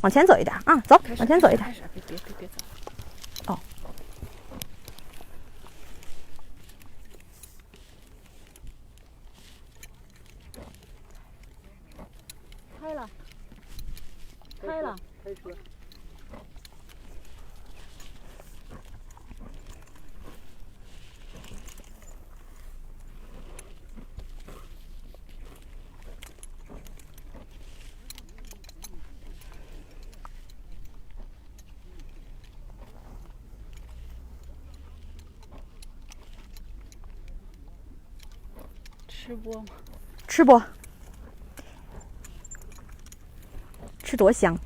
往前走一点啊，走，往前走一点。别走。哦。开了。开了。开车。吃播吗？吃不？吃多香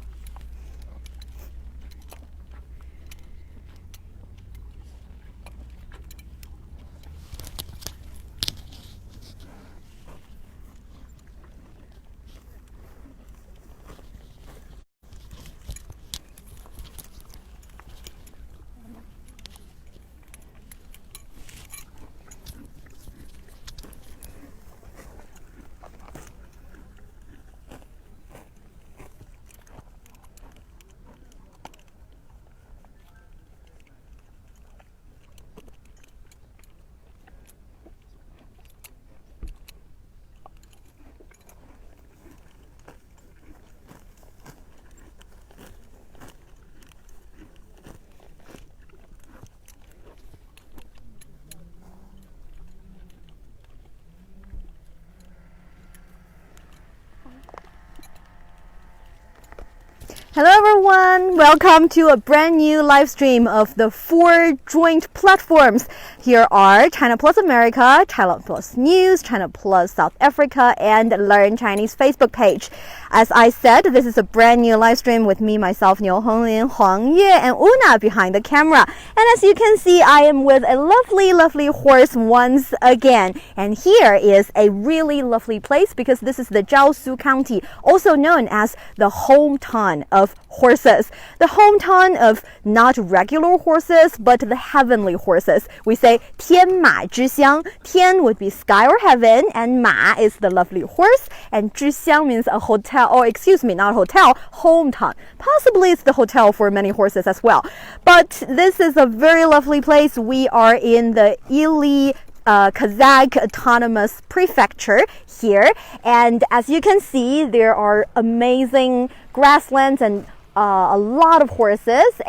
！Hello everyone, welcome to a brand new live stream of the 4 joint platforms. Here are China Plus America, China Plus News, China Plus South Africa, and Learn Chinese Facebook page. As I said, this is a brand new live stream with me, myself, Niu Honglin, Huang Yue, and Una behind the camera. And as you can see, I am with a lovely horse once again. And here is a really lovely place because this is the Jiaosu County, also known as the hometown of horses. The hometown of not regular horses, but the heavenly horses. We say 天马之乡. Tian would be sky or heaven, and Ma is the lovely horse, and 之乡 means a hotel, or excuse me, not hotel, hometown. Possibly it's the hotel for many horses as well. But this is a very lovely place. We are in the Ili Kazakh Autonomous Prefecture here, and as you can see, there are amazing grasslands and a lot of horses.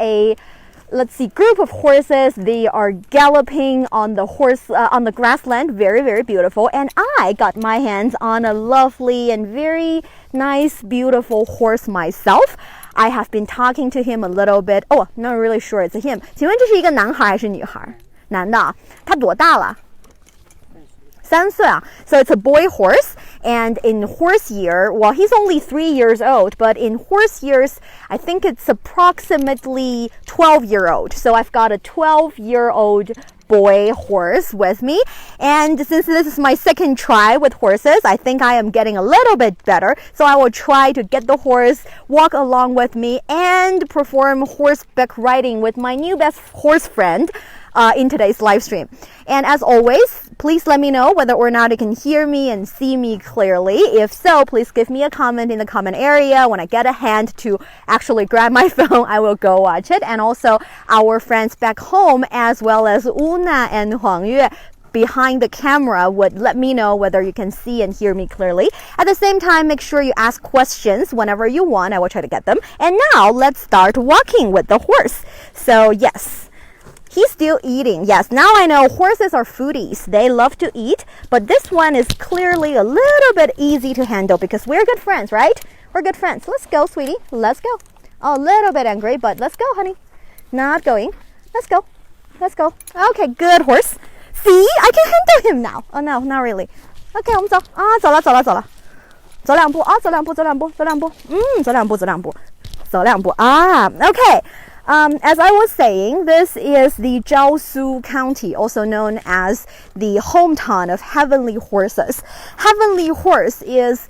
Let's see, group of horses. They are galloping on the grassland. Very beautiful. And I got my hands on a lovely and very nice, beautiful horse myself. I have been talking to him a little bit. Oh, not really sure it's a him. 请问这是一个男孩还是女孩？男的。他多大了？3岁啊。So it's a boy horse, and in horse year, well, he's only 3 years old, but in horse years, I think it's approximately 12-year-old. So I've got a 12-year-old boy horse with me, and since this is my second try with horses, I think I am getting a little bit better. So I will try to get the horse, walk along with me, and perform horseback riding with my new best horse friend in today's live stream. And as always, please let me know whether or not you can hear me and see me clearly. If so, please give me a comment in the comment area. When I get a hand to actually grab my phone, I will go watch it. And also our friends back home, as well as Una and Huang Yue behind the camera, would let me know whether you can see and hear me clearly. At the same time, make sure you ask questions whenever you want. I will try to get them. And now let's start walking with the horse. So yes. He's still eating. Yes, now I know horses are foodies. They love to eat, but this one is clearly a little bit easy to handle because we're good friends, right? We're good friends. Let's go, sweetie. Let's go. A little bit angry, but let's go, honey. Not going. Let's go. Let's go. Okay, good horse. See, I can handle him now. Oh no, not really. Okay, 我们走啊，走了，走了，走了，走两步啊，走两步，走两步，走两步，走两步，走两步，走两步啊。Okay. As I was saying, this is the Jiaosu County, also known as the hometown of heavenly horses. Heavenly horse is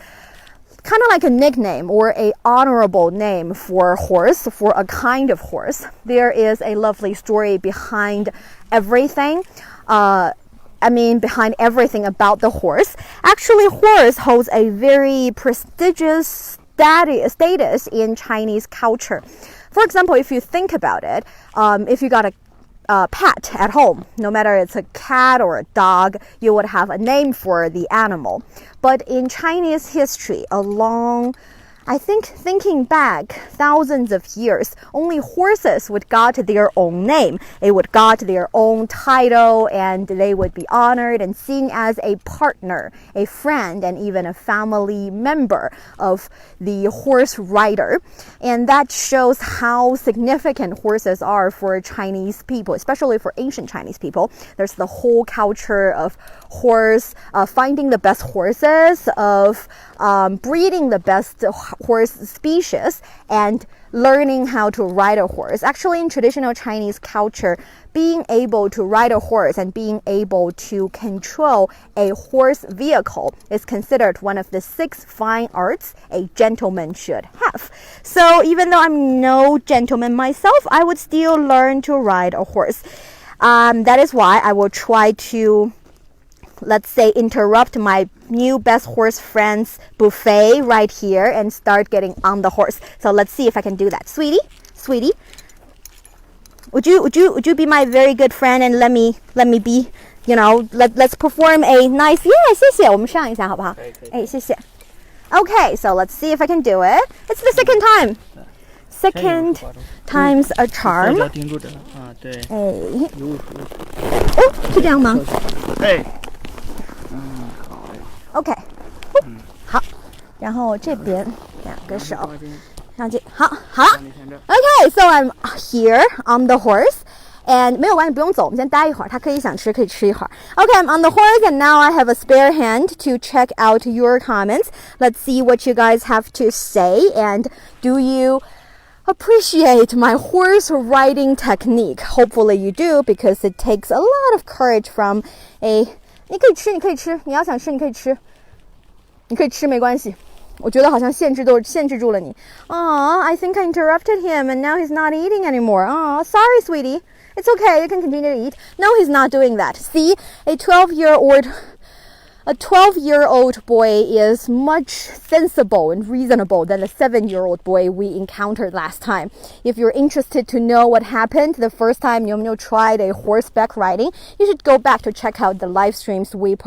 kind of like a nickname or a honorable name for a horse, for a kind of horse. There is a lovely story behind everything. Behind everything about the horse. Actually, horse holds a very prestigious status in Chinese culture. For example, if you think about it, if you got a pet at home, no matter it's a cat or a dog, you would have a name for the animal. But in Chinese history, I think thinking back thousands of years, only horses would got their own name. They would got their own title, and they would be honored and seen as a partner, a friend, and even a family member of the horse rider. And that shows how significant horses are for Chinese people, especially for ancient Chinese people. There's the whole culture of finding the best horses, of breeding the best horse species, and learning how to ride a horse. Actually, in traditional Chinese culture, being able to ride a horse and being able to control a horse vehicle is considered one of the 6 fine arts a gentleman should have. So even though I'm no gentleman myself, I would still learn to ride a horse. That is why I will try to, let's say, interrupt my new best horse friends buffet right here and start getting on the horse. So let's see if I can do that. Sweetie, would you be my very good friend and let me be, let's perform a nice, 谢谢，我们上一下好不好？谢谢。Okay, so let's see if I can do it. It's the second time. Second time's a charm. 盯住点啊，对。是这样吗？OK， 好，然后这边2个手上去，好。OK, so I'm here on the horse, and 没有关系，不用走，我们先待一会儿。他可以想吃，可以吃一会儿。OK, I'm on the horse, and now I have a spare hand to check out your comments. Let's see what you guys have to say, and do you appreciate my horse riding technique? Hopefully you do, because it takes a lot of courage from a 你可以吃，你要想吃你可以吃，没关系。我觉得好像限制住了你。I think I interrupted him and now he's not eating anymore. Sorry, sweetie. It's okay. You can continue to eat. No, he's not doing that. See, a 12-year-old boy is much sensible and reasonable than the 7-year-old boy we encountered last time. If you're interested to know what happened the first time Myo tried a horseback riding, you should go back to check out the live streams we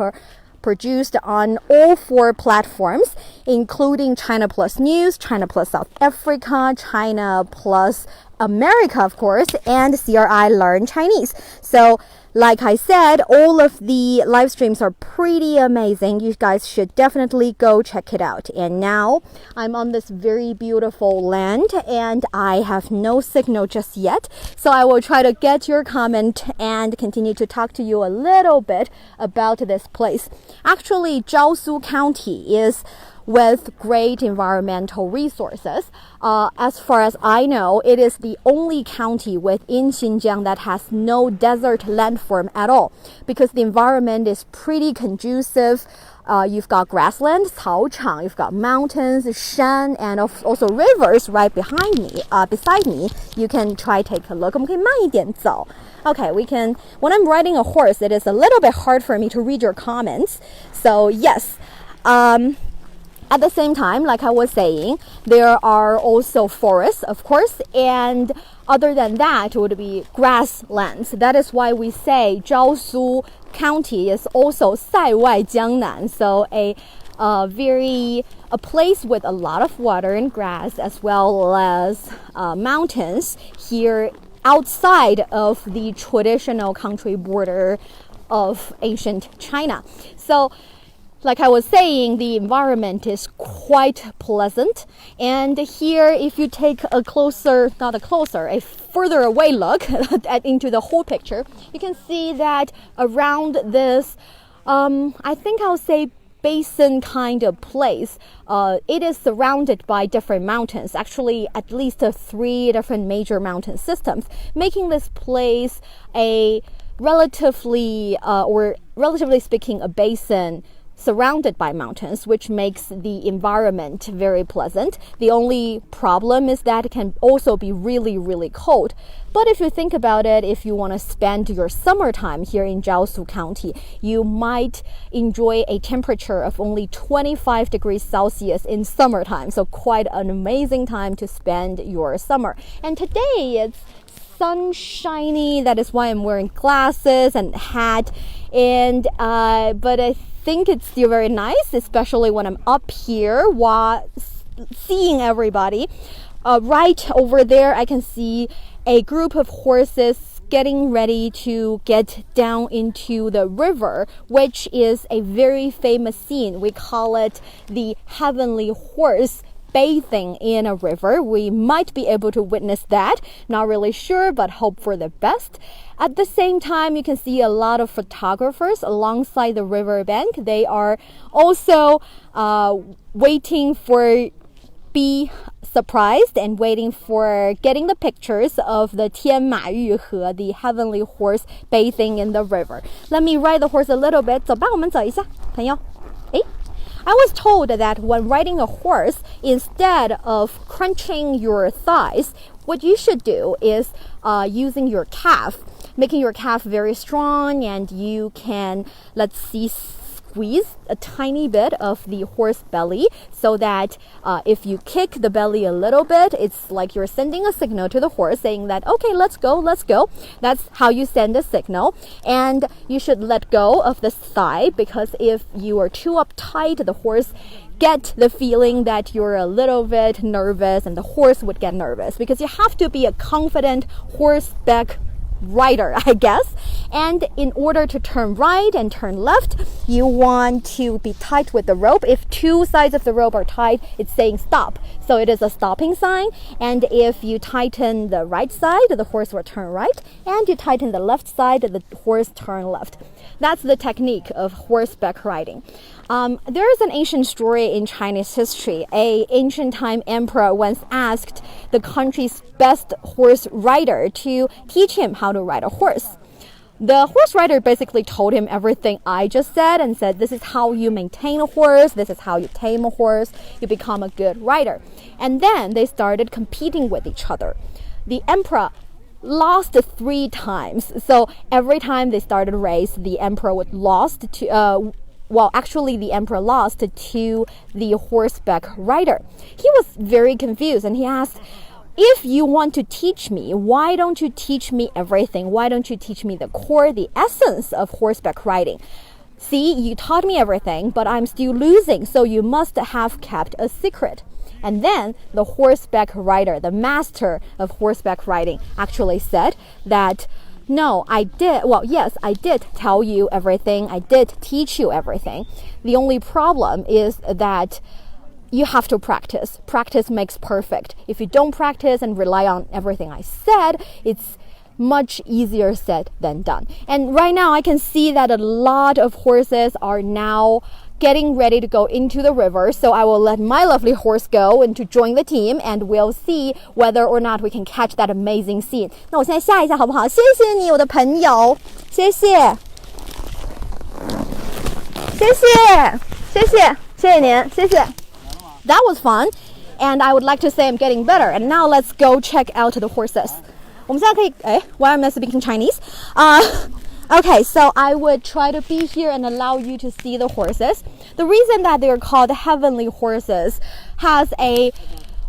produced on all 4 platforms, including China Plus News, China Plus South Africa, China Plus America, of course, and CRI Learn Chinese. So, like I said, all of the live streams are pretty amazing. You guys should definitely go check it out. And now I'm on this very beautiful land and I have no signal just yet. So I will try to get your comment and continue to talk to you a little bit about this place. Actually, Jiaosu County is with great environmental resources. As far as I know, it is the only county within Xinjiang that has no desert landform at all, because the environment is pretty conducive. You've got grassland, 草场, you've got mountains, shan, and also rivers right beside me. You can try take a look. 我们可以慢一点走. Okay, when I'm riding a horse, it is a little bit hard for me to read your comments. So yes, at the same time, like I was saying, there are also forests, of course, and other than that, it would be grasslands. That is why we say Jiaosu County is also 塞外江南, so a place with a lot of water and grass, as well as mountains here outside of the traditional country border of ancient China. So, like I was saying, the environment is quite pleasant. And here, if you take a further away look into the whole picture, you can see that around this, I think I'll say basin kind of place, it is surrounded by different mountains, actually at least 3 different major mountain systems, making this place a relatively speaking, a basin surrounded by mountains, which makes the environment very pleasant. The only problem is that it can also be really, really cold. But if you think about it, if you want to spend your summertime here in Jiaosu County, you might enjoy a temperature of only 25 degrees Celsius in summertime. So quite an amazing time to spend your summer. And today it's sunshiny. That is why I'm wearing glasses and hat. And but I think it's still very nice, especially when I'm up here while seeing everybody. Right over there, I can see a group of horses getting ready to get down into the river, which is a very famous scene. We call it the heavenly horse bathing in a river. We might be able to witness that. Not really sure, but hope for the best. At the same time, you can see a lot of photographers alongside the river bank. They are also waiting for be surprised and waiting for getting the pictures of the 天马玉河, the heavenly horse bathing in the river. Let me ride the horse a little bit. 走吧，我们走一下，朋友。I was told that when riding a horse, instead of crunching your thighs, what you should do is using your calf, making your calf very strong, and you can, let's see, squeeze a tiny bit of the horse belly so that if you kick the belly a little bit, it's like you're sending a signal to the horse saying that, okay, let's go. That's how you send a signal. And you should let go of the thigh, because if you are too uptight, the horse get the feeling that you're a little bit nervous, and the horse would get nervous, because you have to be a confident horseback rider, I guess. And in order to turn right and turn left, you want to be tight with the rope. If two sides of the rope are tight, it's saying stop. So it is a stopping sign. And if you tighten the right side, the horse will turn right. And you tighten the left side, the horse turn left. That's the technique of horseback riding. There is an ancient story in Chinese history. An ancient time emperor once asked the country's best horse rider to teach him how to ride a horse. The horse rider basically told him everything I just said and said, this is how you maintain a horse, this is how you tame a horse, you become a good rider. And then they started competing with each other. The emperor lost 3 times. So every time they started a race, the emperor would lost to the emperor lost to the horseback rider. He was very confused, and he asked, if you want to teach me, why don't you teach me everything? Why don't you teach me the core, the essence of horseback riding? See, you taught me everything, but I'm still losing, so you must have kept a secret. And then the horseback rider, the master of horseback riding, actually said that, no, I did. Well, yes, I did tell you everything. I did teach you everything. The only problem is that you have to practice. Practice makes perfect. If you don't practice and rely on everything I said, it's much easier said than done. And right now I can see that a lot of horses are now getting ready to go into the river. So I will let my lovely horse go and to join the team, and we'll see whether or not we can catch that amazing scene. 那我现在下一下好不好？谢谢你，我的朋友，谢谢，谢谢，谢谢，谢谢您，谢谢。That was fun, and I would like to say I'm getting better. And now let's go check out the horses. 我们现在可以why am I speaking Chinese? Okay, so I would try to be here and allow you to see the horses. The reason that they are called heavenly horses has a,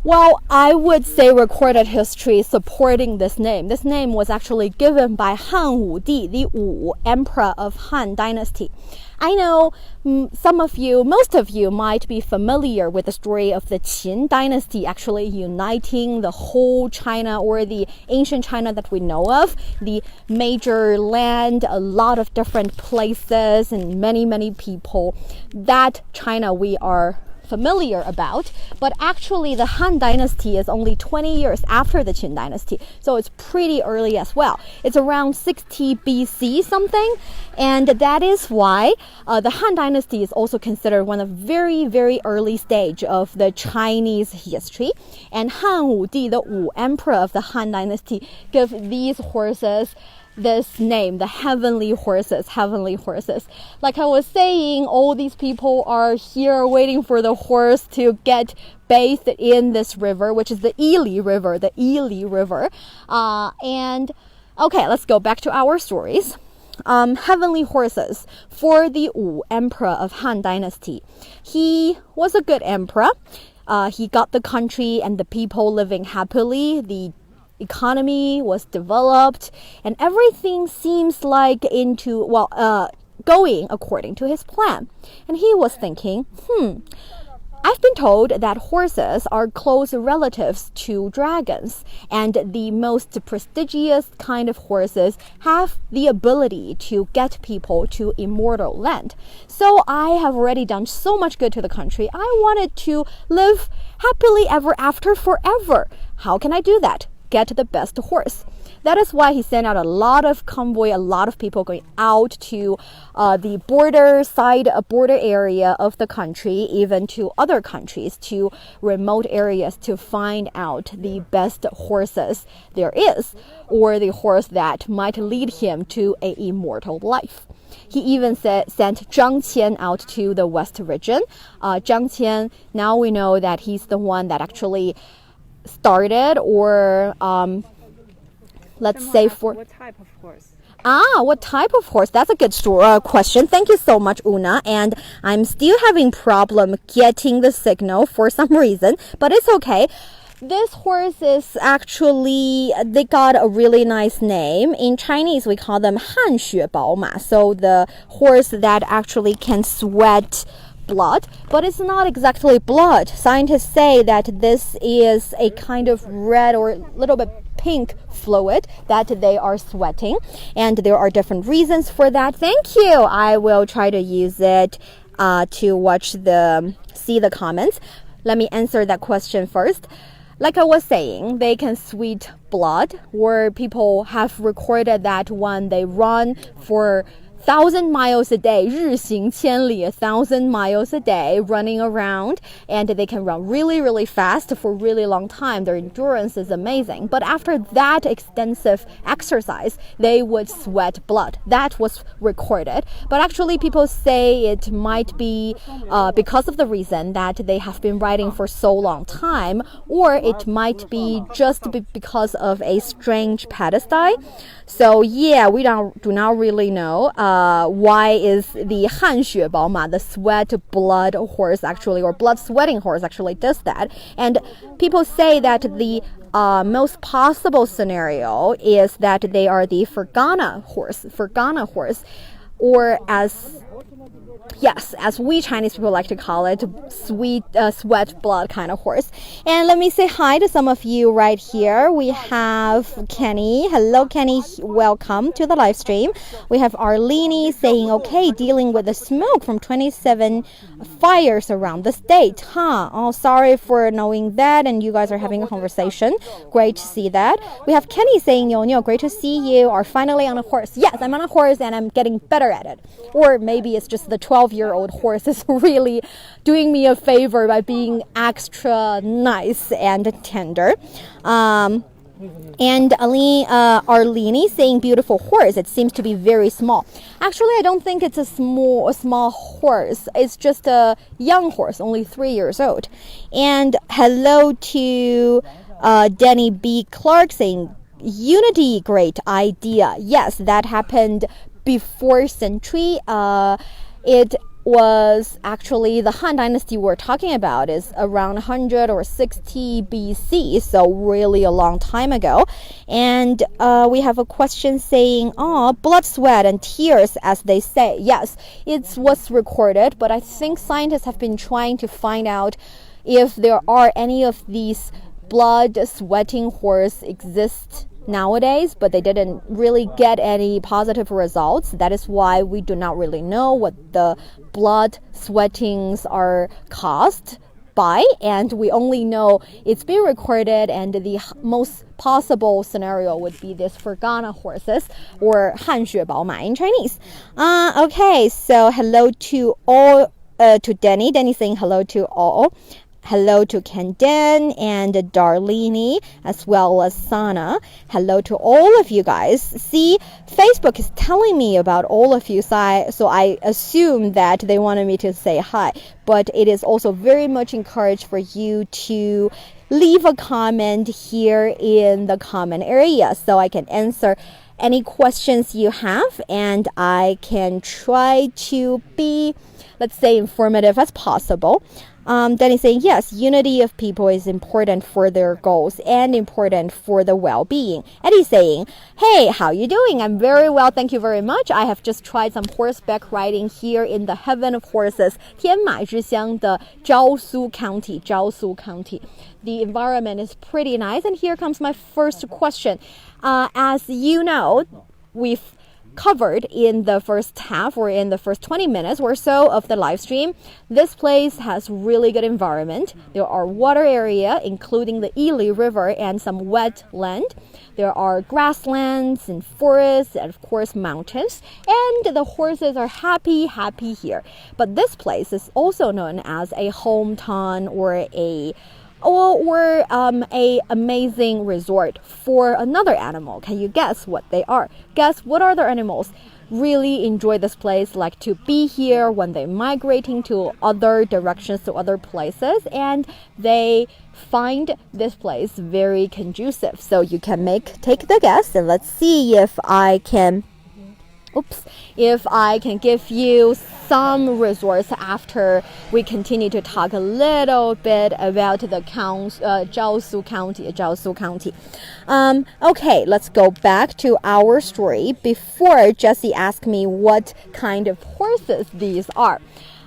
well, I would say recorded history supporting this name. This name was actually given by Han Wudi, the Wu emperor of Han dynasty. I know most of you might be familiar with the story of the Qin dynasty actually uniting the whole China, or the ancient China that we know of, the major land, a lot of different places and many, many people. That China we are familiar about, but actually the Han dynasty is only 20 years after the Qin dynasty, so it's pretty early as well. It's around 60 BC something, and that is why the Han dynasty is also considered one of very, very early stage of the Chinese history. And Han Wudi, the Wu emperor of the Han dynasty, gave these horses this name, the heavenly horses, heavenly horses. Like I was saying, all these people are here waiting for the horse to get bathed in this river, which is the Ili River, and okay, let's go back to our stories. Heavenly horses for the Wu emperor of Han Dynasty. He was a good emperor. He got the country and the people living happily. The economy was developed and everything seems like going according to his plan. And he was thinking, I've been told that horses are close relatives to dragons, and the most prestigious kind of horses have the ability to get people to immortal land. So I have already done so much good to the country. I wanted to live happily ever after forever. How can I do that? Get the best horse. That is why he sent out a lot of convoy, a lot of people going out to the border area of the country, even to other countries, to remote areas to find out the best horses there is, or the horse that might lead him to an immortal life. He even sent Zhang Qian out to the west region. Zhang Qian, now we know that he's the one that actually started, or let's say what type of horse? What type of horse? That's a good question. Thank you so much, Una. And I'm still having problem getting the signal for some reason, but it's okay. This horse is actually, they got a really nice name. In Chinese, we call them 汗血宝马. So the horse that actually can sweat blood, but it's not exactly blood. Scientists say that this is a kind of red or a little bit pink fluid that they are sweating, and there are different reasons for that. Thank you. I will try to use it to see the comments. Let me answer that question first. Like I was saying, they can sweat blood, or people have recorded that when they run for 1,000 miles a day, 日行千里, 1,000 miles a day, running around, and they can run really, really fast for a really long time. Their endurance is amazing. But after that extensive exercise, they would sweat blood. That was recorded. But actually, people say it might be because of the reason that they have been riding for so long time, or it might be just because of a strange pedestal. So yeah, we do not really know why is the 汗血宝马, the sweat blood horse actually, or blood sweating horse actually does that. And people say that the most possible scenario is that they are the Fergana horse, or as we Chinese people like to call it, sweat blood kind of horse. And let me say hi to some of you right here. We have Kenny. Hello, Kenny. Welcome to the live stream. We have Arlene saying, okay, dealing with the smoke from 27 fires around the state. Oh, sorry for knowing that, and you guys are having a conversation. Great to see that. We have Kenny saying, Yo, great to see you are finally on a horse. Yes, I'm on a horse and I'm getting better at it. Or maybe it's just the 12-year-old horse is really doing me a favor by being extra nice and tender. And Arlene saying beautiful horse. It seems to be very small. Actually, I don't think it's a small horse. It's just a young horse, only 3 years old. And hello to Danny B. Clark saying unity, great idea. Yes, that happened before century. It was actually the Han Dynasty we're talking about is around 100 or 60 BC, so really a long time ago. And we have a question saying, blood, sweat, and tears, as they say. Yes, it was recorded, but I think scientists have been trying to find out if there are any of these blood sweating horse exist nowadays, but they didn't really get any positive results. That is why we do not really know what the blood sweatings are caused by, and we only know it's been recorded, and the most possible scenario would be this Fergana horses, or 汗血宝马 in Chinese. Okay, so hello to all, to Danny saying hello to all. Hello to Candan and Darlene, as well as Sana. Hello to all of you guys. See, Facebook is telling me about all of you, so I assume that they wanted me to say hi. But it is also very much encouraged for you to leave a comment here in the comment area so I can answer any questions you have, and I can try to be, let's say, informative as possible. Danny's saying, yes, unity of people is important for their goals and important for the well-being. Eddie's saying, hey, how you doing? I'm very well, thank you very much. I have just tried some horseback riding here in the heaven of horses, 天马之乡的昭苏 County. The environment is pretty nice, and here comes my first question. As you know, we've covered in the first half or in the first 20 minutes or so of the live stream. This place has really good environment. There are water area, including the Ili River and some wetland. There are grasslands and forests and of course mountains, and the horses are happy here. But this place is also known as a hometown or a amazing resort for another animal. Can you guess what they are? Guess what other animals really enjoy this place, like to be here when they're migrating to other directions, to other places, and they find this place very conducive. So you can take the guess, and let's see if I can give you some resource after we continue to talk a little bit about the Jiaosu County. Okay, let's go back to our story. Before, Jessie asked me what kind of horses these are.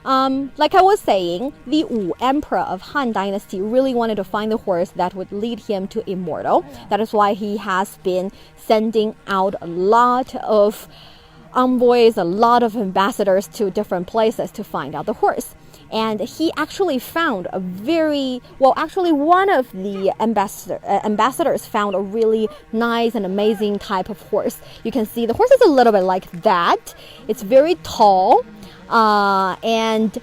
Like I was saying, the Wu Emperor of Han Dynasty really wanted to find the horse that would lead him to immortal. That is why he has been sending out a lot of envoys, a lot of ambassadors to different places to find out the horse. And he actually found one of the ambassadors found a really nice and amazing type of horse. You can see the horse is a little bit like that. It's very tall, and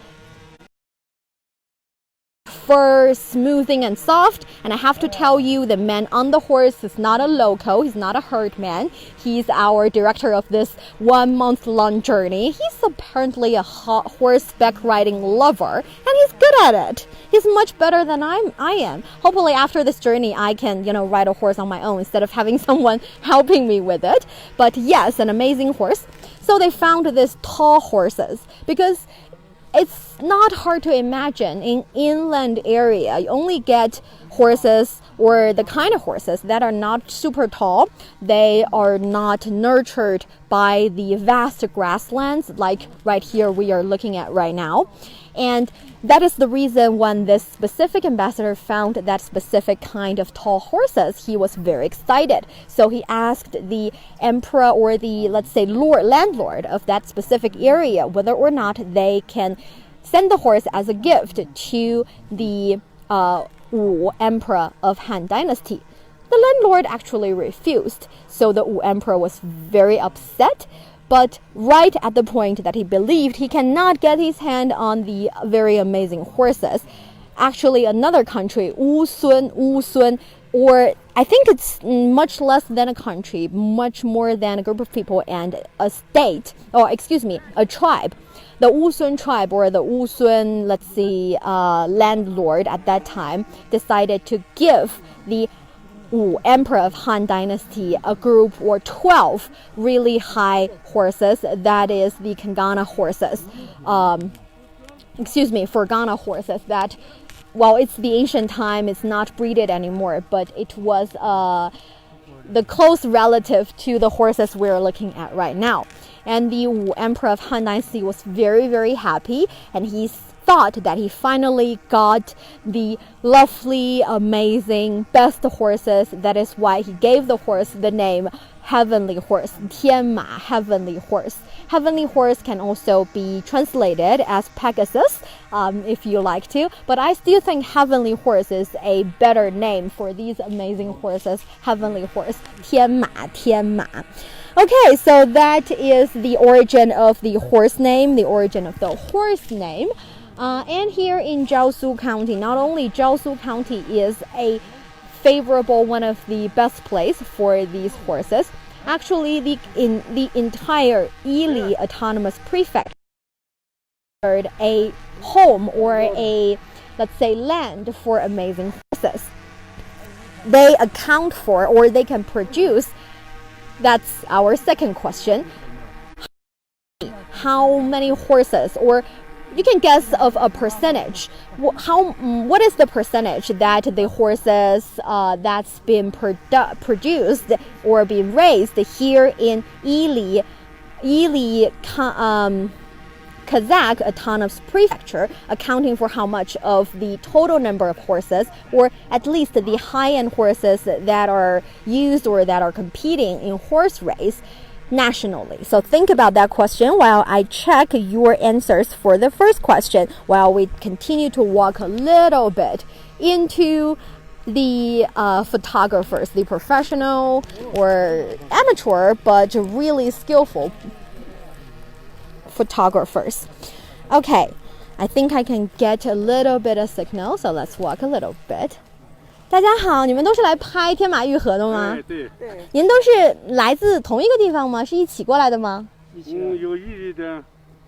fur smoothing and soft. And I have to tell you, the man on the horse is not a loco, he's not a herd man. He's our director of this 1 month long journey. He's apparently a horseback riding lover, and he's good at it. He's much better than I am. Hopefully after this journey I can ride a horse on my own instead of having someone helping me with it. But yes, an amazing horse. So they found these tall horses because it's not hard to imagine. In inland area, you only get horses, or the kind of horses that are not super tall. They are not nurtured by the vast grasslands like right here we are looking at right now. And that is the reason when this specific ambassador found that specific kind of tall horses, he was very excited. So he asked the emperor, or the, let's say, landlord of that specific area, whether or not they can send the horse as a gift to the Wu Emperor of Han Dynasty. The landlord actually refused, so the Wu Emperor was very upset. But right at the point that he believed he cannot get his hand on the very amazing horses, actually another country, Wusun, or I think it's much less than a country, much more than a group of people and a state, a tribe. The Wusun tribe, or the Wusun, let's see, landlord at that time, decided to give the Wu Emperor of Han Dynasty a group, or 12 really high horses. That is the Kangana horses. Fergana horses that, well, it's the ancient time, it's not breeded anymore, but it was the close relative to the horses we're looking at right now. And the Wu Emperor of Han Dynasty was very, very happy, and he thought that he finally got the lovely, amazing, best horses. That is why he gave the horse the name Heavenly Horse, 天马, Heavenly Horse. Heavenly Horse can also be translated as Pegasus, if you like to, but I still think Heavenly Horse is a better name for these amazing horses. Heavenly Horse, 天马. Okay, so that is the origin of the horse name, the origin of the horse name. And here in Jiaosu County, not only Jiaosu County is a favorable, one of the best place for these horses. Actually, the entire Yili Autonomous Prefecture a home or a, let's say, land for amazing horses. They account for, or they can produce. That's our second question. How many horses, or you can guess of a percentage. What is the percentage that the horses that's been produced or been raised here in Yili Kazakh Autonomous Prefecture, accounting for how much of the total number of horses, or at least the high-end horses that are used or that are competing in horse race nationally. So think about that question while I check your answers for the first question, while we continue to walk a little bit into the photographers, the professional or amateur but really skillful photographers. Okay, I think I can get a little bit of signal, so let's walk a little bit. 大家好，你们都是来拍天马玉河的吗？对。您都是来自同一个地方吗？是一起过来的吗？有伊犁的，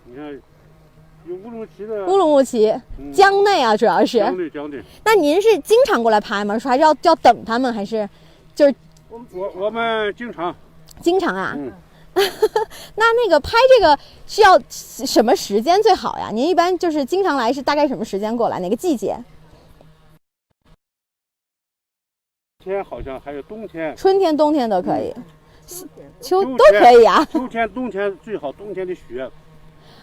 你看，有乌鲁木齐的。乌鲁木齐，江内啊，主要是。江内。那您是经常过来拍吗？说还是要等他们，还是就是？我们经常。经常啊。那个拍这个需要什么时间最好呀？您一般就是经常来是大概什么时间过来？哪个季节？天好像还有冬天，春天、冬天都可以，秋都可以啊。秋天、冬天最好，冬天的雪，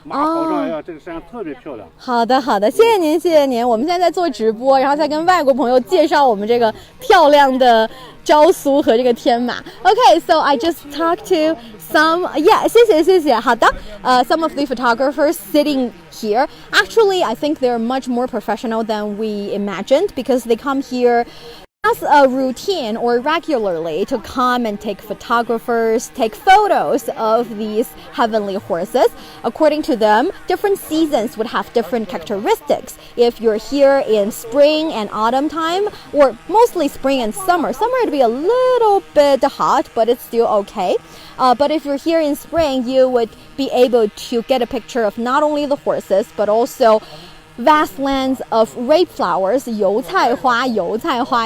马跑上来呀，这个山上特别漂亮。好的，谢谢您，谢谢您。我们现在在做直播，然后再跟外国朋友介绍我们这个漂亮的昭苏和这个天马。Okay, so I just talked to some, yeah, 谢谢。好的，some of the photographers sitting here. Actually, I think they're much more professional than we imagined because they come here as a routine or regularly to come and take photos of these heavenly horses. According to them, different seasons would have different characteristics. If you're here in spring and autumn time, or mostly spring and summer it'd be a little bit hot, but it's still okay. But if you're here in spring, you would be able to get a picture of not only the horses, but also vast lands of rape flowers, 油菜花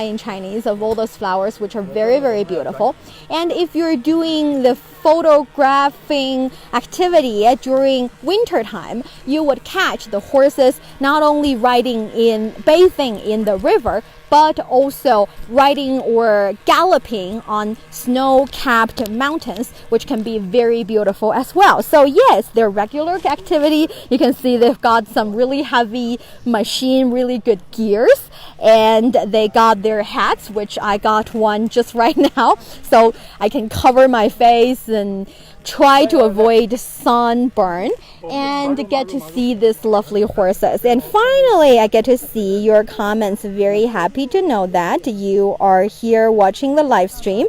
in Chinese, of all those flowers which are very, very beautiful. And if you're doing the photographing activity during winter time, you would catch the horses not only bathing in the river, but also riding or galloping on snow-capped mountains, which can be very beautiful as well. So yes, their regular activity, you can see they've got some really heavy machine, really good gears, and they got their hats, which I got one just right now, so I can cover my face and try to avoid sunburn and get to see these lovely horses. And finally, I get to see your comments. Very happy to know that you are here watching the live stream.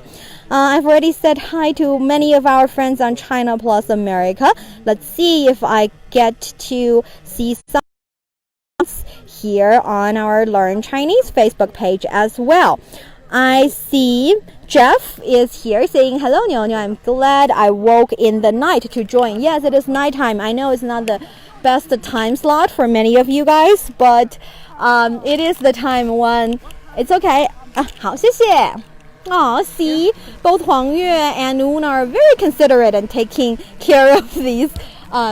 I've already said hi to many of our friends on China Plus America. Let's see if I get to see some here on our Learn Chinese Facebook page as well. I see Jeff is here saying, hello, Nyonya. I'm glad I woke in the night to join. Yes, it is nighttime. I know it's not the best time slot for many of you guys, but it is the time when it's okay. 好，谢谢。Oh, see, both Huang Yue and Una are very considerate and taking care of these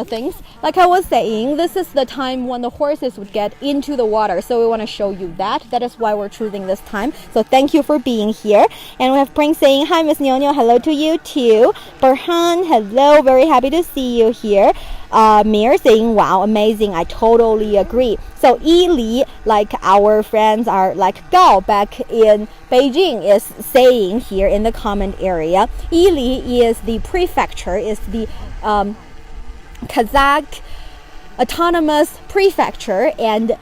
things. Like I was saying, this is the time when the horses would get into the water. So we want to show you that. That is why we're choosing this time. So thank you for being here. And we have Prince saying, hi, Miss Nyonya. Hello to you too. Burhan, hello. Very happy to see you here. Mir saying, wow, amazing. I totally agree. So Yili, like our friends are like Gao back in Beijing is saying here in the comment area, Yili is the prefecture, is the Kazakh Autonomous Prefecture, and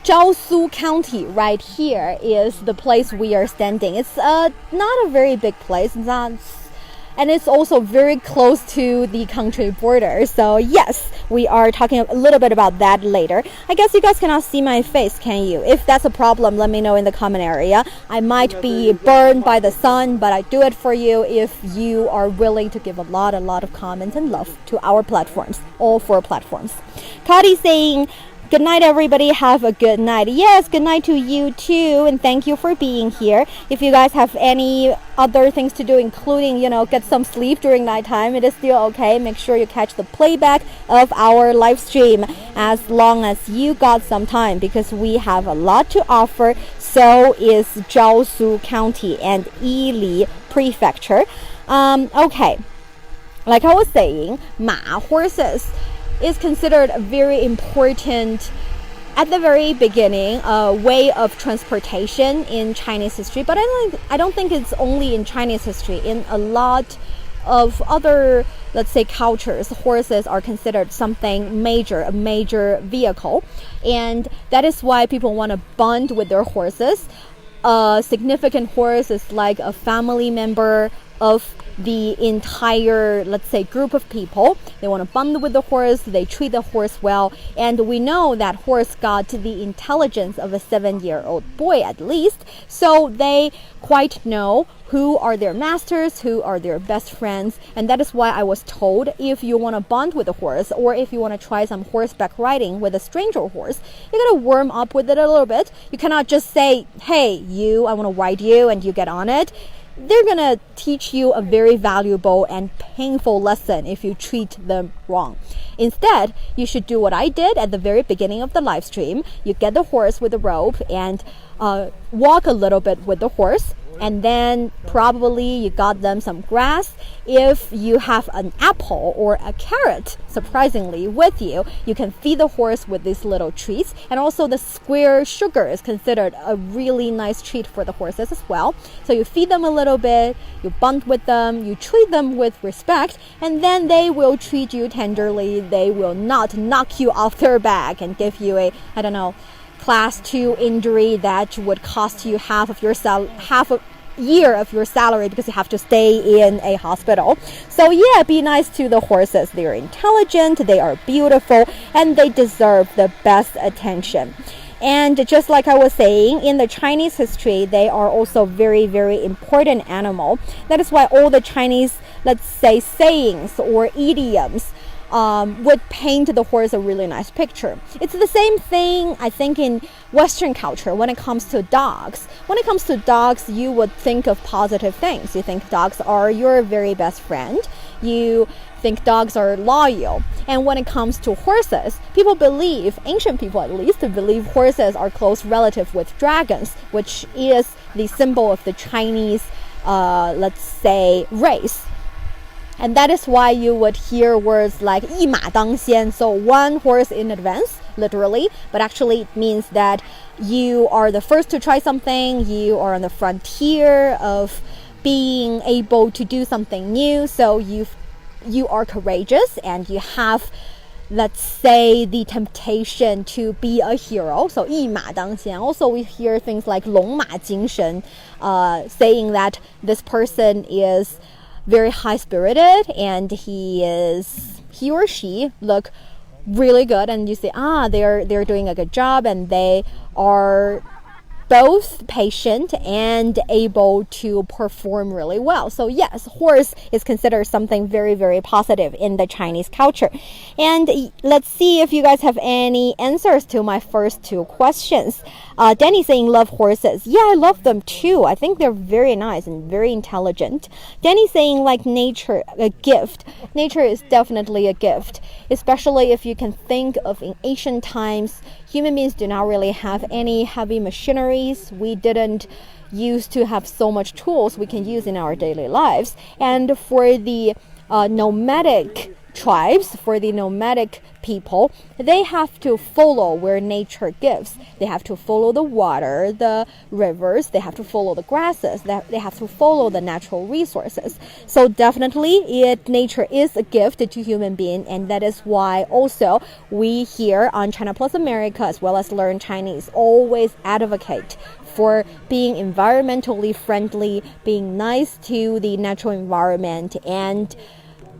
Jiaosu County right here is the place we are standing. It's not a very big place. It's not and it's also very close to the country border. So yes, we are talking a little bit about that later. I guess you guys cannot see my face, can you? If that's a problem, let me know in the comment area. I might be burned by the sun, but I do it for you if you are willing to give a lot of comments and love to our platforms, all 4 platforms. Kadi saying, good night, everybody. Have a good night. Yes, good night to you too. And thank you for being here. If you guys have any other things to do, including, get some sleep during nighttime, it is still okay. Make sure you catch the playback of our live stream as long as you got some time, because we have a lot to offer. So is Jiaosu County and Yili Prefecture. Okay. Like I was saying, horses is considered a very important, at the very beginning, way of transportation in Chinese history. But I don't think it's only in Chinese history. In a lot of other, let's say, cultures, horses are considered something major, a major vehicle. And that is why people want to bond with their horses. A significant horse is like a family member of the entire, let's say, group of people. They want to bond with the horse, they treat the horse well, and we know that horse got the intelligence of a 7-year-old boy at least, so they quite know who are their masters, who are their best friends. And that is why I was told, if you want to bond with a horse, or if you want to try some horseback riding with a stranger horse, you gotta warm up with it a little bit. You cannot just say, hey, I want to ride you, and you get on it. They're gonna teach you a very valuable and painful lesson if you treat them wrong. Instead, you should do what I did at the very beginning of the live stream. You get the horse with a rope and walk a little bit with the horse, and then probably you got them some grass. If you have an apple or a carrot, surprisingly, with you, you can feed the horse with these little treats. And also the square sugar is considered a really nice treat for the horses as well. So you feed them a little bit, you bond with them, you treat them with respect, and then they will treat you tenderly. They will not knock you off their back and give you a, class 2 injury that would cost you half a year of your salary, because you have to stay in a hospital. So yeah, be nice to the horses. They are intelligent, they are beautiful, and they deserve the best attention. And just like I was saying, in the Chinese history, they are also very, very important animal. That is why all the Chinese, let's say, sayings or idioms would paint the horse a really nice picture. It's the same thing, I think, in Western culture when it comes to dogs. When it comes to dogs, you would think of positive things. You think dogs are your very best friend. You think dogs are loyal. And when it comes to horses, people believe, ancient people at least, believe horses are close relative with dragons, which is the symbol of the Chinese, let's say, race. And that is why you would hear words like 一马当先, so one horse in advance, literally, but actually it means that you are the first to try something, you are on the frontier of being able to do something new, so you are courageous and you have, let's say, the temptation to be a hero. So 一马当先. Also, we hear things like 龙马精神, saying that this person is very high-spirited and he or she look really good, and you say, they're doing a good job, and they are both patient and able to perform really well. So yes, horse is considered something very, very positive in the Chinese culture. And let's see if you guys have any answers to my first 2 questions. Danny saying love horses. Yeah, I love them too. I think they're very nice and very intelligent. Danny saying like nature, a gift. Nature is definitely a gift, especially if you can think of in ancient times, human beings do not really have any heavy machineries. We didn't used to have so much tools we can use in our daily lives. And for the nomadic tribes, for the nomadic people, they have to follow where nature gives. They have to follow the water, the rivers, they have to follow the grasses, they have to follow the natural resources. So definitely nature is a gift to human being, and that is why also we here on China Plus America, as well as Learn Chinese, always advocate for being environmentally friendly, being nice to the natural environment, and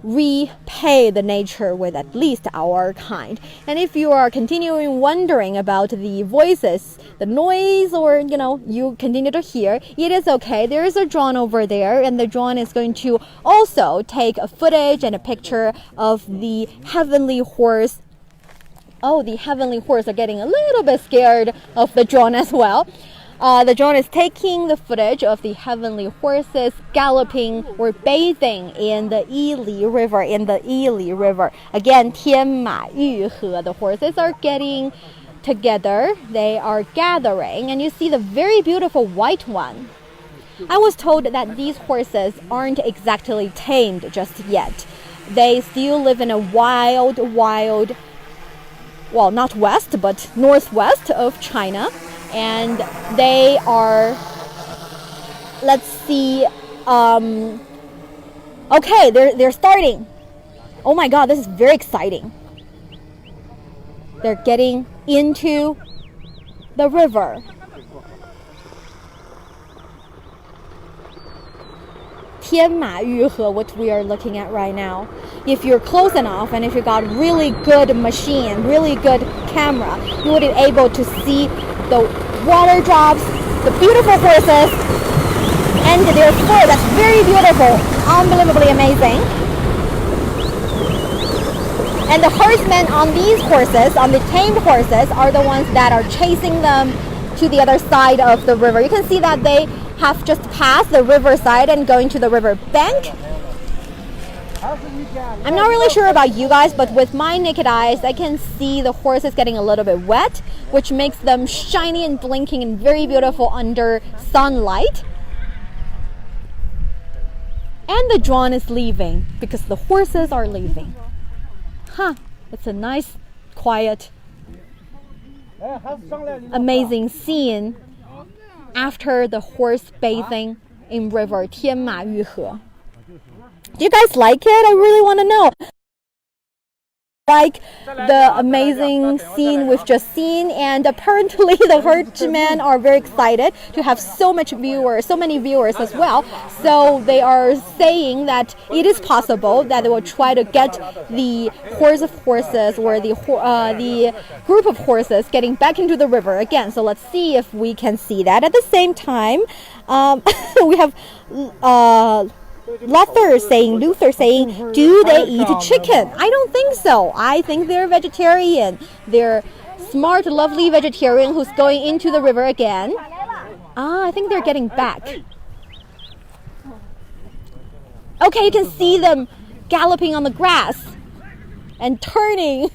repay the nature with at least our kind. And if you are continuing wondering about the voices, the noise, or you continue to hear, it is okay. There is a drone over there, and the drone is going to also take a footage and a picture of the heavenly horse. Oh, the heavenly horse are getting a little bit scared of the drone as well. The drone is taking the footage of the heavenly horses galloping or bathing in the Yili River. Again, 天马玉河. The horses are getting together. They are gathering, and you see the very beautiful white one. I was told that these horses aren't exactly tamed just yet. They still live in a wild, well, not west, but northwest of China. And they are, let's see, okay, they're starting. Oh my God, this is very exciting. They're getting into the river. 天马玉河, what we are looking at right now. If you're close enough and if you got really good machine, really good camera, you would be able to see the water drops, the beautiful horses, and their fur. That's very beautiful, unbelievably amazing. And the herdsmen on these horses, on the tamed horses, are the ones that are chasing them to the other side of the river. You can see that they have just passed the riverside and going to the river bank. I'm not really sure about you guys, but with my naked eyes, I can see the horses getting a little bit wet, which makes them shiny and blinking and very beautiful under sunlight. And the drone is leaving because the horses are leaving. It's a nice, quiet, amazing scene after the horse bathing in river 天马玉河. Do you guys like it? I really want to know. Like the amazing scene we've just seen, and apparently the herdsmen are very excited to have so many viewers as well. So they are saying that it is possible that they will try to get the horse of horses or the group of horses getting back into the river again. So let's see if we can see that. At the same time, we have Luther saying, do they eat chicken? I don't think so. I think they're vegetarian. They're smart, lovely vegetarian who's going into the river again. I think they're getting back. Okay, you can see them galloping on the grass and turning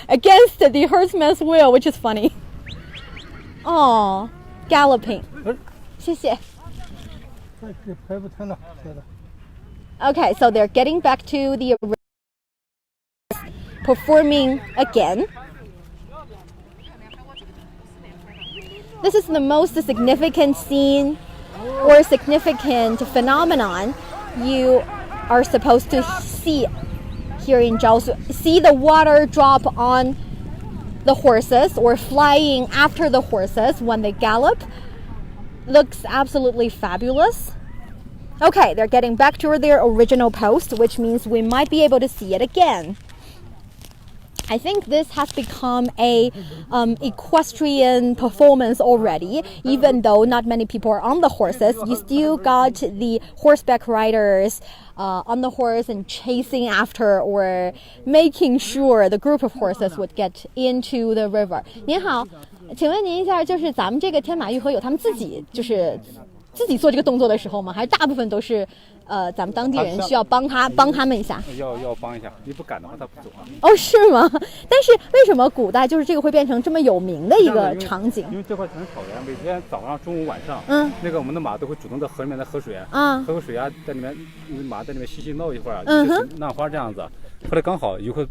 against the herdsman's will, which is funny. Oh, galloping. 谢谢. Okay, so they're getting back to the performing again. This is the most significant scene or significant phenomenon you are supposed to see here in Jiaosu. See the water drop on the horses or flying after the horses when they gallop. Looks absolutely fabulous. Okay, they're getting back to their original post, which means we might be able to see it again. I think this has become a equestrian performance already. Even though not many people are on the horses, you still got the horseback riders on the horse and chasing after or making sure the group of horses would get into the river. 您好，请问您一下，就是咱们这个天马玉河有他们自己做这个动作的时候吗？还是大部分都是咱们当地人需要帮他们一下？要帮一下，你不赶的话他不走啊。哦，是吗？但是为什么古代就是这个会变成这么有名的一个场景？因为这块全是草原，每天早上、中午、晚上，那个我们的马都会主动在河里面来喝水啊，喝个水啊，在里面马在里面嬉闹一会儿，就是浪花这样子。后来刚好有很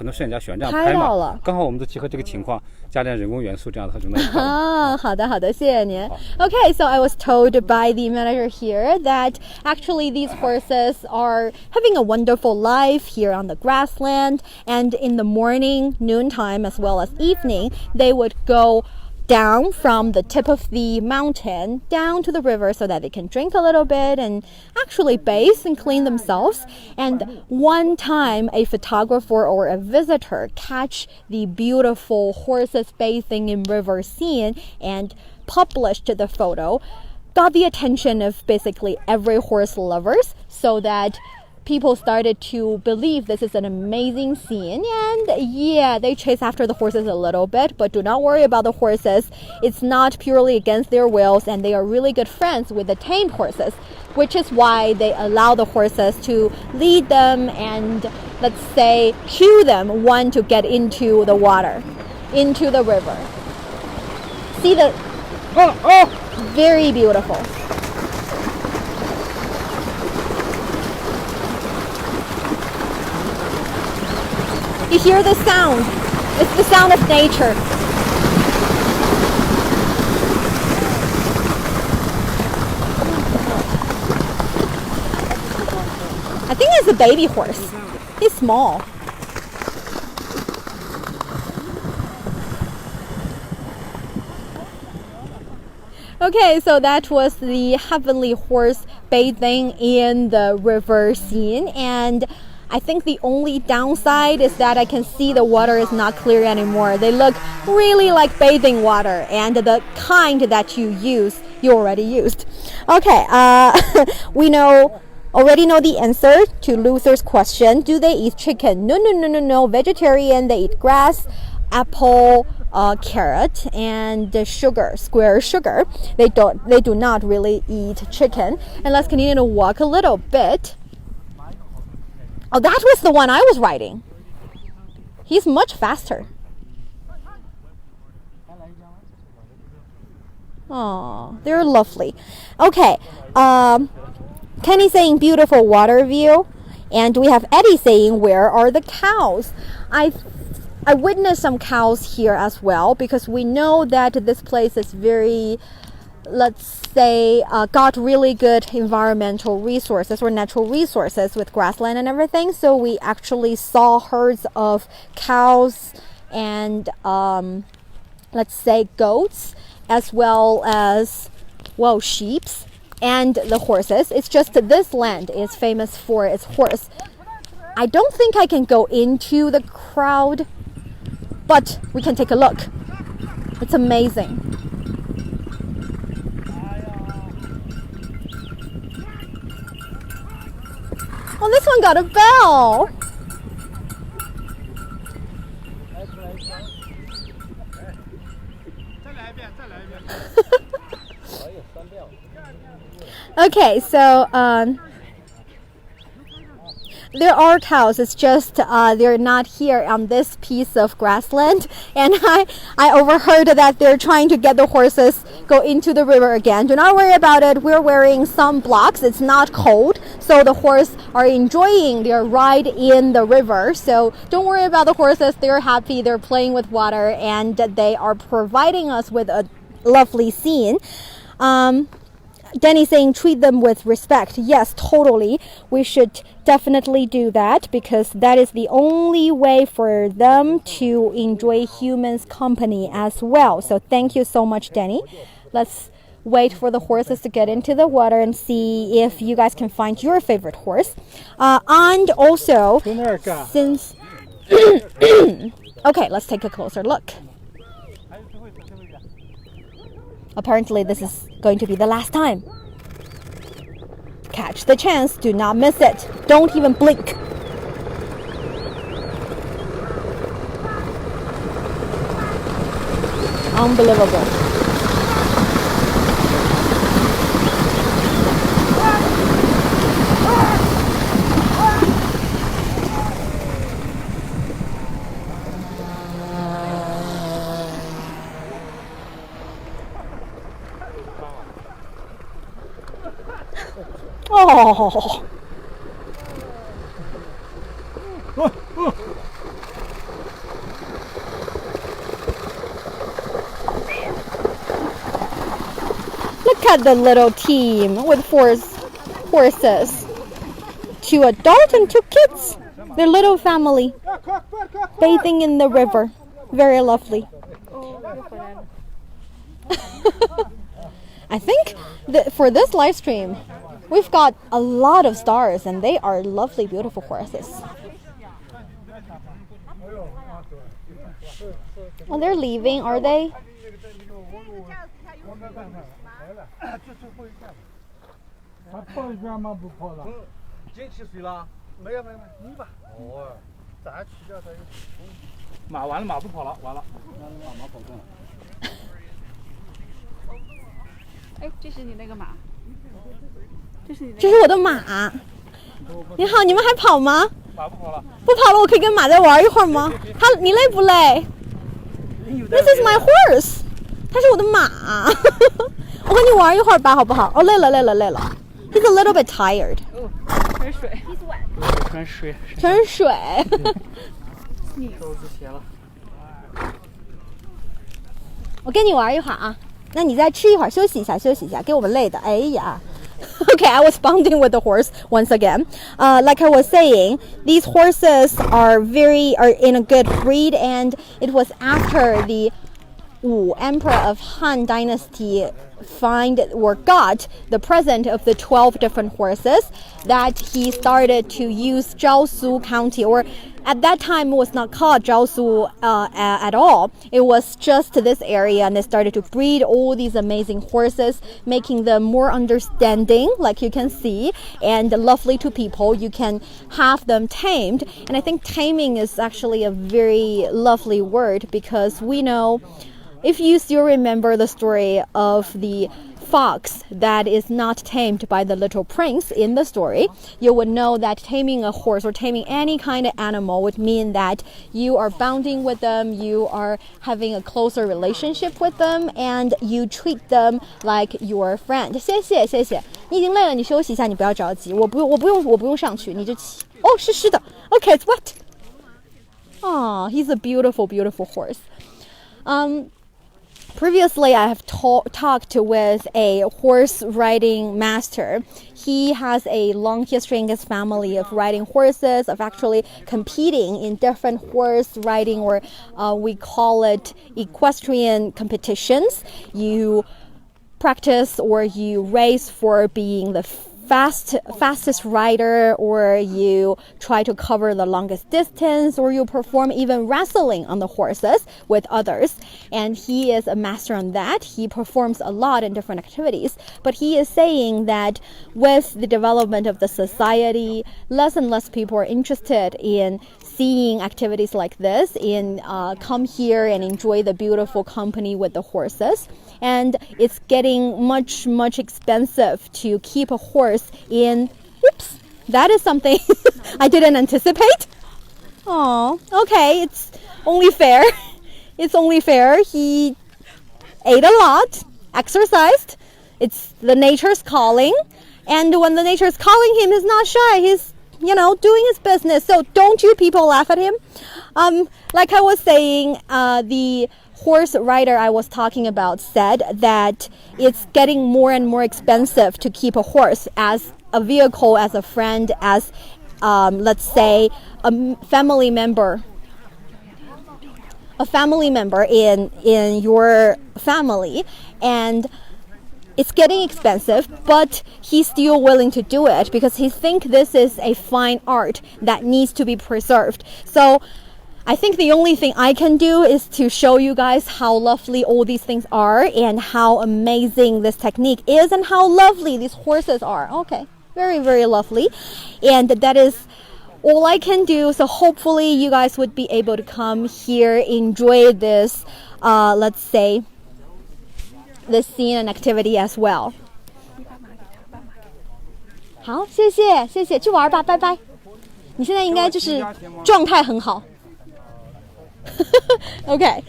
多摄影家喜欢这样拍嘛，刚好我们都结合这个情况，加点人工元素这样子很容易拍。好的，谢谢您。Okay, so I was told by the manager here that actually these horses are having a wonderful life here on the grassland, and in the morning, noontime, as well as evening, they would go down from the tip of the mountain down to the river so that they can drink a little bit and actually bathe and clean themselves. And one time a photographer or a visitor catch the beautiful horses bathing in river scene and published the photo, got the attention of basically every horse lovers, so that people started to believe this is an amazing scene. And yeah, they chase after the horses a little bit, but do not worry about the horses. It's not purely against their wills, and they are really good friends with the tamed horses, which is why they allow the horses to lead them and, let's say, cue them when to get into the water, into the river. See the very beautiful. You hear the sound. It's the sound of nature. I think it's a baby horse. He's small. Okay, so that was the heavenly horse bathing in the river scene, and I think the only downside is that I can see the water is not clear anymore. They look really like bathing water, and the kind that you already used. Okay, we already know the answer to Luther's question. Do they eat chicken? No. Vegetarian. They eat grass, apple, carrot, and square sugar. They do not really eat chicken. And let's continue to walk a little bit. Oh, that was the one I was riding. He's much faster. Oh, they're lovely. Okay, Kenny saying beautiful water view, and we have Eddie saying where are the cows? I witnessed some cows here as well, because we know that this place is very, let's say, got really good environmental resources or natural resources with grassland and everything. So we actually saw herds of cows and let's say goats, as well as, well, sheep and the horses. It's just this land is famous for its horse. I don't think I can go into the crowd, but we can take a look. It's amazing. Oh, this one got a bell. Okay, so there are cows. It's just they're not here on this piece of grassland, and I overheard that they're trying to get the horses go into the river again. Do not worry about it. We're wearing sunblocks. It's not cold, so the horses are enjoying their ride in the river. So don't worry about the horses. They're happy. They're playing with water, and they are providing us with a lovely scene. Danny saying treat them with respect. Yes, totally. We should definitely do that, because that is the only way for them to enjoy humans' company as well. So thank you so much, Danny. Let's wait for the horses to get into the water and see if you guys can find your favorite horse. And also, since okay, let's take a closer look. Apparently, this is going to be the last time. Catch the chance. Do not miss it. Don't even blink. Unbelievable. Oh. Look at the little team with horses. 2 adults and 2 kids. Their little family bathing in the river. Very lovely. I think that for this live stream, we've got a lot of stars, and they are lovely, beautiful horses. Oh, they're leaving, are they?马完了，马不跑了，完了，马跑动了。哎，这是你那个马，这是你那个。这是我的马。你好，你们还跑吗？马不跑了。不跑了，我可以跟马再玩一会儿吗？你累不累？This is my horse， 它是我的马。我跟你玩一会儿吧，好不好？哦，累了。He's a little bit tired。全是水，全是水。全是水。手指斜了。我跟你玩一会儿啊，那你再吃一会儿，休息一下，给我们累的。哎呀。Okay, I was bonding with the horse once again. Like I was saying, these horses are in a good breed, and it was after the Wu Emperor of Han Dynasty got the present of the 12 different horses that he started to use Jiaosu County, or at that time it was not called Jiaosu at all. It was just this area, and they started to breed all these amazing horses, making them more understanding, like you can see, and lovely to people. You can have them tamed, and I think taming is actually a very lovely word, because we know, if you still remember the story of the fox that is not tamed by the little prince in the story, you would know that taming a horse or taming any kind of animal would mean that you are bonding with them, you are having a closer relationship with them, and you treat them like your friend. 谢谢。你已经累了，你休息一下，你不要着急。我不用上去，你就起。哦，是湿的。Okay, it's wet. Oh, he's a beautiful, beautiful horse. Previously, I have talked with a horse riding master. He has a long history in his family of riding horses, of actually competing in different horse riding, or we call it equestrian competitions. You practice or you race for being the fastest rider, or you try to cover the longest distance, or you perform even wrestling on the horses with others. And he is a master on that. He performs a lot in different activities, but he is saying that with the development of the society, less and less people are interested in seeing activities like this, in come here and enjoy the beautiful company with the horses. And it's getting much expensive to keep a horse in. Oops, that is something I didn't anticipate. Oh, okay, it's only fair. It's only fair. He ate a lot, exercised. It's the nature's calling. And when the nature is calling him, he's not shy. He's, doing his business. So don't you people laugh at him. Like I was saying, the horse rider I was talking about said that it's getting more and more expensive to keep a horse as a vehicle, as a friend, as let's say a family member in your family. And it's getting expensive, but he's still willing to do it because he thinks this is a fine art that needs to be preserved. So I think the only thing I can do is to show you guys how lovely all these things are and how amazing this technique is and how lovely these horses are. Okay, very lovely. And that is all I can do. So hopefully you guys would be able to come here, enjoy this, let's say, this scene and activity as well. 好，谢谢，去玩吧，拜拜。你现在应该就是状态很好。Okay.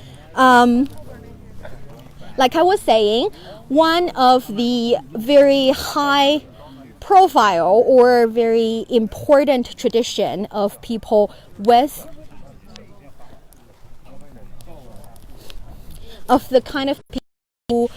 Like I was saying, one of the very high profile or very important tradition of people of the kind of people who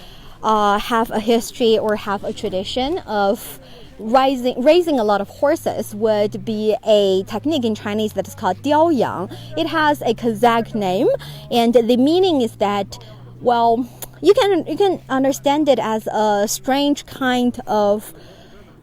have a history or have a tradition of raising a lot of horses would be a technique in Chinese that is called Diaoyang. It has a Kazakh name, and the meaning is that, well, You can understand it as a strange kind of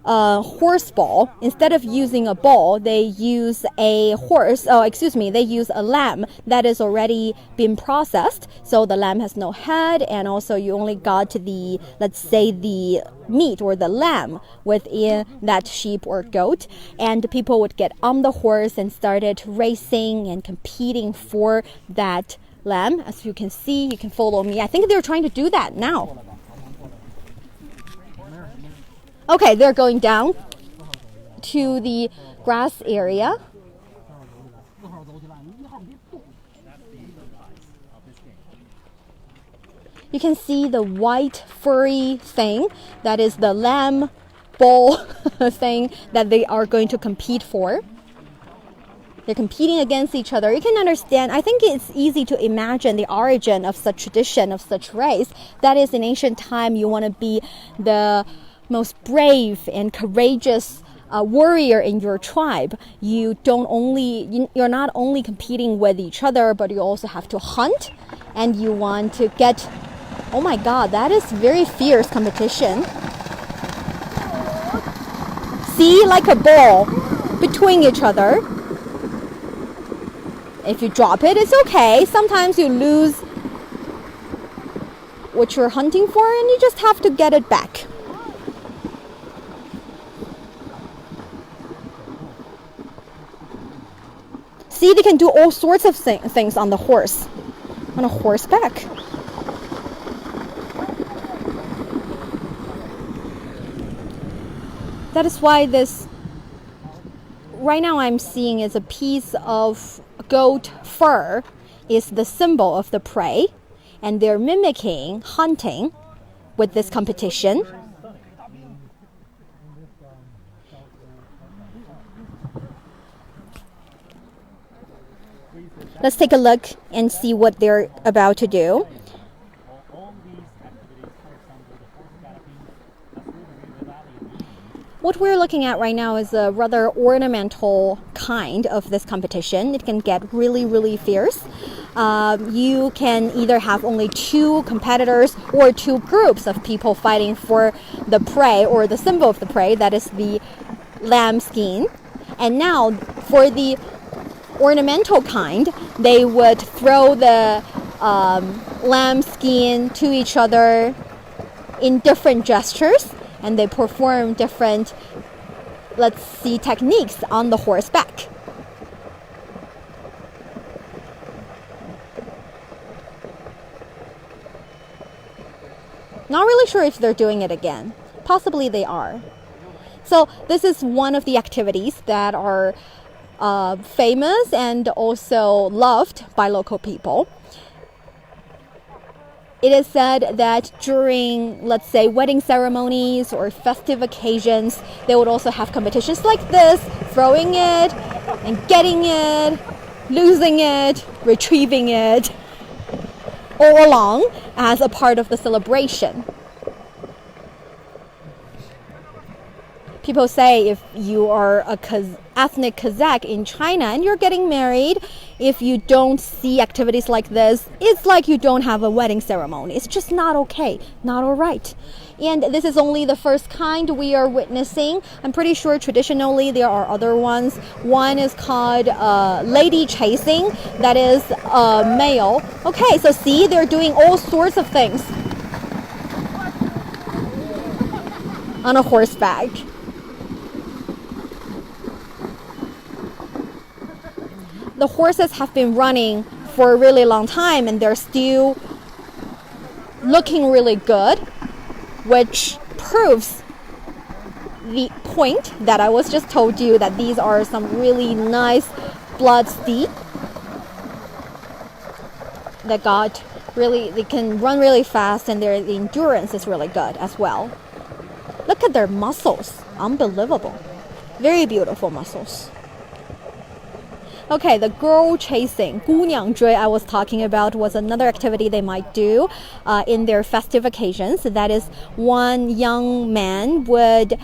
horse ball. Instead of using a ball, they use a they use a lamb that is already been processed. So the lamb has no head, and also you only got the, let's say, the meat or the lamb within that sheep or goat. And people would get on the horse and started racing and competing for that lamb. As you can see, you can follow me. I think they're trying to do that now. Okay, they're going down to the grass area. You can see the white furry thing. That is the lamb ball thing that they are going to compete for. They're competing against each other. You can understand, I think it's easy to imagine the origin of such tradition, of such race. That is, in ancient time, you want to be the most brave and courageous warrior in your tribe. You're not only competing with each other, but you also have to hunt, and you want to get, oh my god, that is very fierce competition. See, like a ball between each other. If you drop it, it's okay. Sometimes you lose what you're hunting for, and you just have to get it back. See, they can do all sorts of things on the horse, on a horseback. That is why this, right now I'm seeing is a piece of goat fur is the symbol of the prey, and they're mimicking hunting with this competition. Let's take a look and see what they're about to do. What we're looking at right now is a rather ornamental kind of this competition. It can get really, really fierce. You can either have only two competitors or two groups of people fighting for the prey or the symbol of the prey, that is the lamb skin. And now for the ornamental kind, they would throw the lamb skin to each other in different gestures, and they perform different, let's see, techniques on the horseback. Not really sure if they're doing it again. Possibly they are. So this is one of the activities that are famous and also loved by local people. It is said that during, let's say, wedding ceremonies or festive occasions, they would also have competitions like this, throwing it and getting it, losing it, retrieving it, all along as a part of the celebration. People say if you are a ethnic Kazakh in China and you're getting married, if you don't see activities like this, it's like you don't have a wedding ceremony. It's just not okay, not all right. And this is only the first kind we are witnessing. I'm pretty sure traditionally there are other ones. One is called lady chasing, that is male. Okay, so see, they're doing all sorts of things on a horseback. The horses have been running for a really long time and they're still looking really good, which proves the point that I was just told you, that these are some really nice blood steed that got really, they can run really fast, and the endurance is really good as well. Look at their muscles, unbelievable, very beautiful muscles. Okay, the girl chasing, 姑娘追, I was talking about was another activity they might do in their festive occasions. That is, one young man would,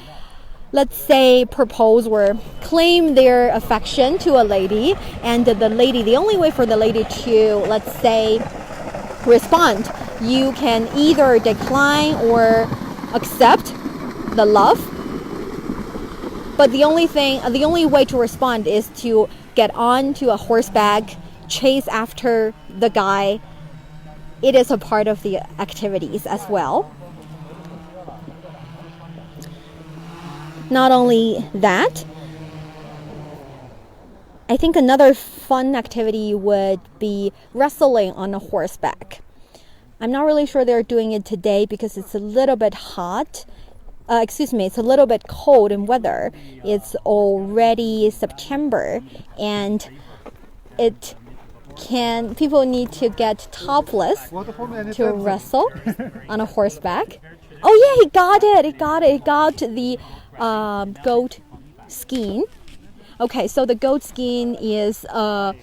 let's say, propose or claim their affection to a lady, and the lady, the only way for the lady to, let's say, respond you can either decline or accept the love. But the only way to respond is to get onto a horseback, chase after the guy. It is a part of the activities as well. Not only that, I think another fun activity would be wrestling on a horseback. I'm not really sure they're doing it today because it's a little bit hot. It's a little bit cold in weather. It's already September, and people need to get topless to wrestle on a horseback. Oh yeah, he got it. He got the goat skin. Okay, so the goat skin is a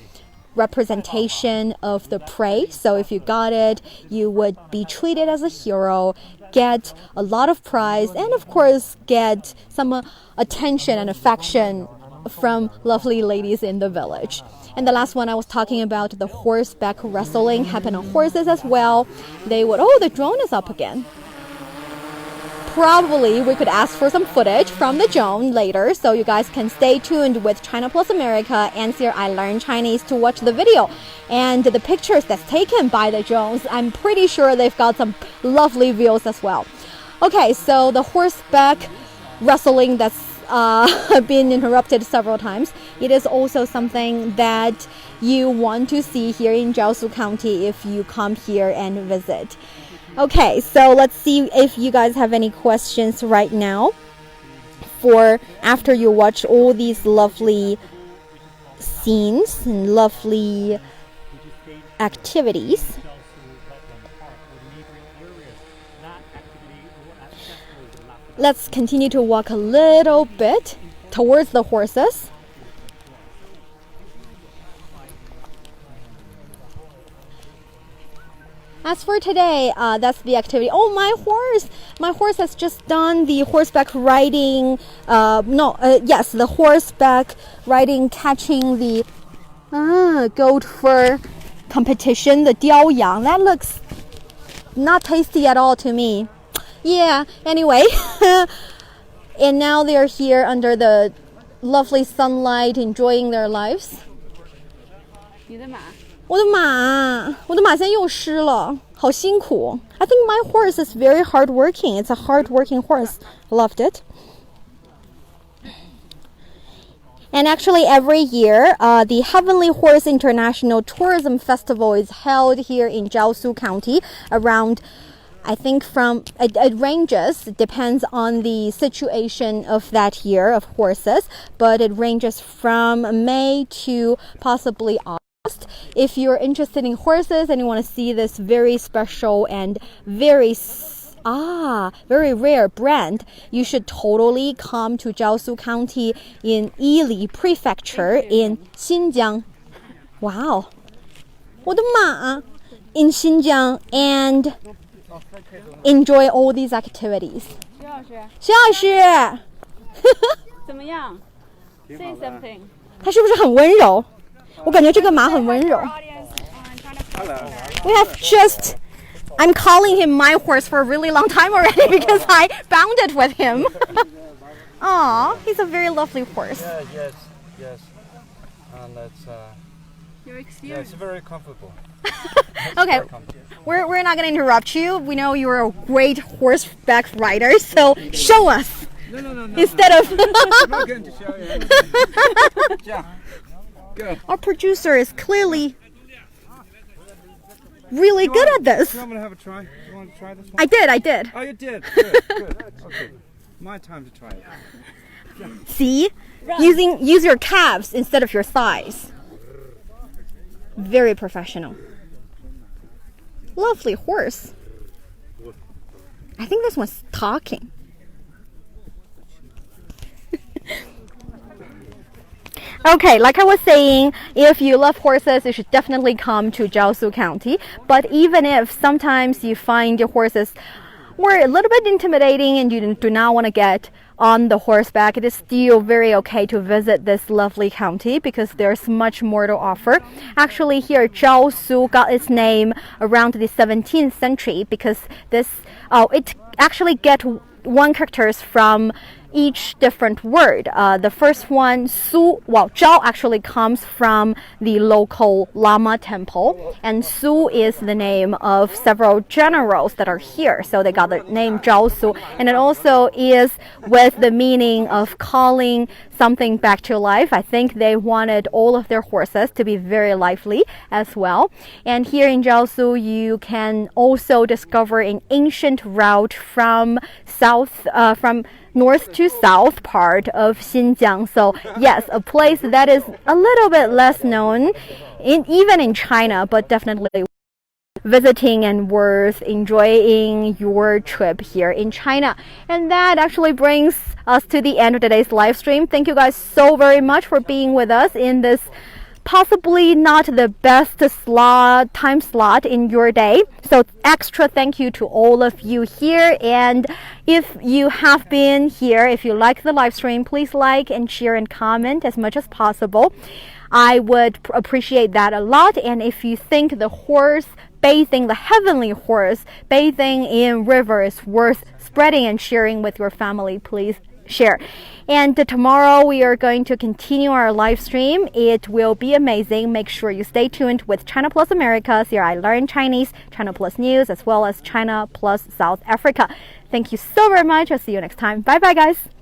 representation of the prey. So if you got it, you would be treated as a hero, get a lot of prize, and of course get some attention and affection from lovely ladies in the village. And the last one I was talking about, the horseback wrestling, happened on horses as well. The drone is up again. Probably we could ask for some footage from the drone later, so you guys can stay tuned with China Plus America and here I Learn Chinese to watch the video and the pictures that's taken by the drones. I'm pretty sure they've got some lovely views as well. Okay, so the horseback wrestling that's been interrupted several times. It is also something that you want to see here in Jiangsu County if you come here and visit. Okay, so let's see if you guys have any questions right now for after you watch all these lovely scenes and lovely activities. Let's continue to walk a little bit towards the horses. As for today, that's the activity. Oh, my horse has just done the horseback riding. The horseback riding, catching the goat fur competition, the 雕羊. That looks not tasty at all to me. Yeah, anyway. And now they're here under the lovely sunlight, enjoying their lives. 你的马。我的马现在又湿了，好辛苦。I think my horse is very hardworking. It's a hardworking horse. Loved it. And actually every year, the Heavenly Horse International Tourism Festival is held here in Jiangsu County around, I think it ranges, it depends on the situation of that year of horses, but it ranges from May to possibly August. If you're interested in horses and you want to see this very special and very rare brand, you should totally come to Jiangsu County in Yili Prefecture in Xinjiang. Wow. 我的马 in Xinjiang and enjoy all these activities. 徐老师怎么样 Say something. 他是不是很温柔？我感觉这个马很温柔。I'm calling him my horse for a really long time already because I bonded with him. Aw, he's a very lovely horse. Yes. And that's Your experience. it's very comfortable. Okay, we're not going to interrupt you. We know you're a great horseback rider, so show us. No. Instead of I'm not going to show you. Yeah. Go. our producer is clearly really good at this. You want me to have a try? You want to try this one? I did. Oh, you did? Good. Okay. My time to try it. See? Use your calves instead of your thighs. Very professional. Lovely horse. I think this one's talking. Okay, like I was saying, if you love horses, you should definitely come to Jiangsu County. But even if sometimes you find your horses were a little bit intimidating and you do not want to get on the horseback, it is still very okay to visit this lovely county because there's much more to offer. Actually, here Zhaosu got its name around the 17th century because it actually get one characters from each different word. The first one, Zhao actually comes from the local Lama temple, and Su is the name of several generals that are here, so they got the name Zhao Su, and it also is with the meaning of calling something back to life. I think they wanted all of their horses to be very lively as well. And here in Jiaosu, you can also discover an ancient route from north to south part of Xinjiang. So yes, a place that is a little bit less known even in China, but definitely visiting and worth enjoying your trip here in China. And that actually brings us to the end of today's live stream. Thank you guys so very much for being with us in this possibly not the best time slot in your day. So extra thank you to all of you here. And if you have been here, if you like the live stream, please like and share and comment as much as possible. I would appreciate that a lot. And if you think the heavenly horse bathing in river is worth spreading and sharing with your family, please share. And tomorrow we are going to continue our live stream. It will be amazing. Make sure you stay tuned with China Plus America, here I learn Chinese, China Plus News, as well as China Plus South Africa. Thank you so very much. I'll see you next time. Bye bye, guys.